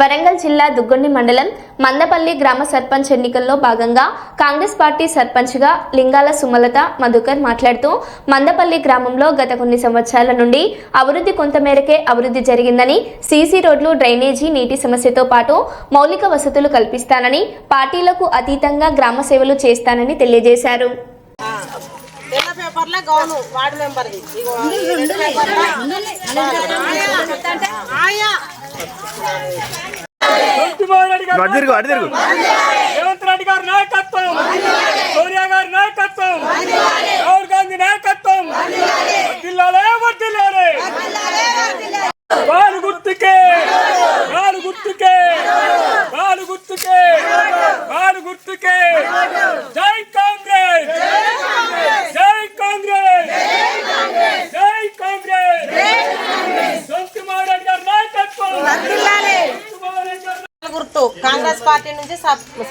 వరంగల్ జిల్లా దుగ్గొండి మండలం మందపల్లి గ్రామ సర్పంచ్ ఎన్నికల్లో భాగంగా కాంగ్రెస్ పార్టీ సర్పంచ్గా లింగాల సుమలత మధుకర్ మాట్లాడుతూ మందపల్లి గ్రామంలో గత కొన్ని సంవత్సరాల నుండి అభివృద్ధి కొంతమేరకే అభివృద్ధి జరిగిందని, సీసీ రోడ్లు, డ్రైనేజీ, నీటి సమస్యతో పాటు మౌలిక వసతులు కల్పిస్తానని, పార్టీలకు అతీతంగా గ్రామ సేవలు చేస్తానని తెలియజేశారు. రేవంత్ రెడ్డి గారి నాయకత్వం, సోనియా గారి నాయకత్వం, రాహుల్ గాంధీ నాయకత్వం వర్ధిల్లాలే వర్ధిల్లాలే. గాలి గుర్తుకే, గాలి గుర్తుకే, గాలి గుర్తుకే, గాలి గుర్తుకే. జై కాంగ్రెస్, జై కాంగ్రెస్, జై కాంగ్రెస్. సోమవారెడ్డి గారి నాయకత్వం గుర్తు కాంగ్రెస్ పార్టీ నుంచి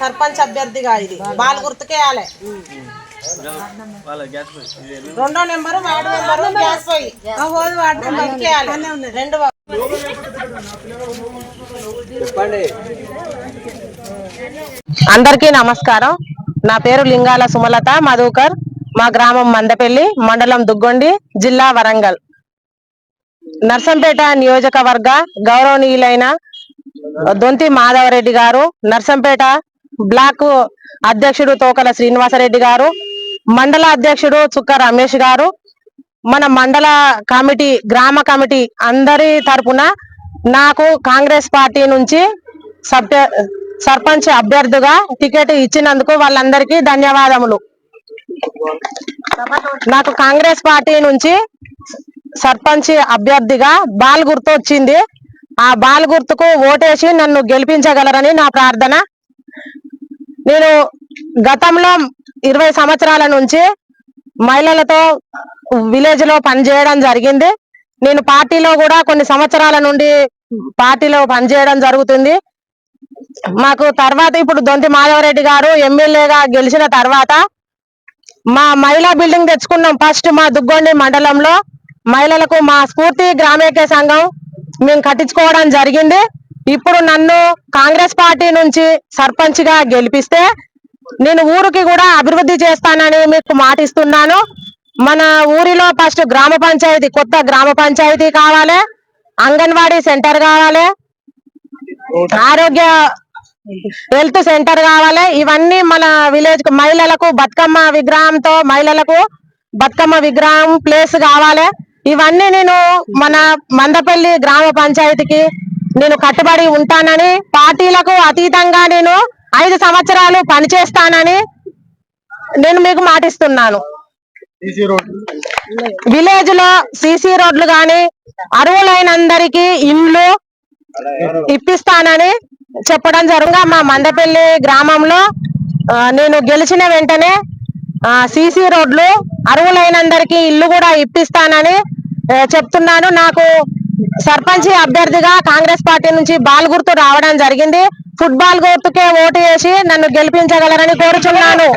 సర్పంచ్ అభ్యర్థిగా ఇది బాల్ గుర్తుకే వేయాలి. 2వ నెంబరు వార్డు నెంబరు గ్యాస్ పోయి రెండు. అందరికీ నమస్కారం. నా పేరు లింగాల సుమలత మధుకర్. మా గ్రామం మందపల్లి, మండలం దుగ్గొండి, జిల్లా వరంగల్. నర్సంపేట నియోజకవర్గ గౌరవనీయులైన దొంతి మాధవరెడ్డి గారు, నర్సంపేట బ్లాక్ అధ్యక్షుడు తోకల శ్రీనివాసరెడ్డి గారు, మండల అధ్యక్షుడు చుక్క రమేష్ గారు, మన మండల కమిటీ, గ్రామ కమిటీ అందరి తరపున నాకు కాంగ్రెస్ పార్టీ నుంచి సర్పంచ్ అభ్యర్థిగా టికెట్ ఇచ్చినందుకు వాళ్ళందరికీ ధన్యవాదములు. నాకు కాంగ్రెస్ పార్టీ నుంచి సర్పంచ్ అభ్యర్థిగా బాల్ గుర్తు వచ్చింది. ఆ బాల్ గుర్తుకు ఓటేసి నన్ను గెలిపించగలరని నా ప్రార్థన. నేను గతంలో 20 సంవత్సరాల నుంచి మహిళలతో విలేజ్ లో పనిచేయడం జరిగింది. నేను పార్టీలో కూడా కొన్ని సంవత్సరాల నుండి పార్టీలో పనిచేయడం జరుగుతుంది. మాకు తర్వాత ఇప్పుడు దొంతి మాధవరెడ్డి గారు ఎమ్మెల్యేగా గెలిచిన తర్వాత మా మహిళా బిల్డింగ్ తెచ్చుకున్నాం. ఫస్ట్ మా దుగ్గొండి మండలంలో మహిళలకు మా స్ఫూర్తి గ్రామైక్య సంఘం మేము కట్టించుకోవడం జరిగింది. ఇప్పుడు నన్ను కాంగ్రెస్ పార్టీ నుంచి సర్పంచ్ గా గెలిపిస్తే నేను ఊరికి కూడా అభివృద్ధి చేస్తానని మీకు మాటిస్తున్నాను. మన ఊరిలో ఫస్ట్ గ్రామ పంచాయతీ, కొత్త గ్రామ పంచాయతీ కావాలి, అంగన్వాడీ సెంటర్ కావాలి, ఆరోగ్య హెల్త్ సెంటర్ కావాలి. ఇవన్నీ మన విలేజ్ మహిళలకు బతుకమ్మ విగ్రహంతో మహిళలకు బతుకమ్మ విగ్రహం ప్లేస్ కావాలి. ఇవన్నీ నేను మన మందపల్లి గ్రామ పంచాయతీకి నేను కట్టుబడి ఉంటానని, పార్టీలకు అతీతంగా నేను 5 సంవత్సరాలు పనిచేస్తానని నేను మీకు మాటిస్తున్నాను. విలేజ్ లో సీసీ రోడ్లు గాని, అర్హులైనందరికీ ఇండ్లు ఇప్పిస్తానని చెప్పడం జరుగుగా. మా మందపల్లి గ్రామంలో నేను గెలిచిన వెంటనే సీసీ రోడ్లు, అర్హులైనందరికీ ఇల్లు కూడా ఇప్పిస్తానని చెప్తున్నాను. నాకు సర్పంచ్ అభ్యర్థిగా కాంగ్రెస్ పార్టీ నుంచి బాల్ గుర్తు రావడం జరిగింది. ఫుట్బాల్ గుర్తుకే ఓటు వేసి నన్ను గెలిపించగలరని కోరుచున్నాను.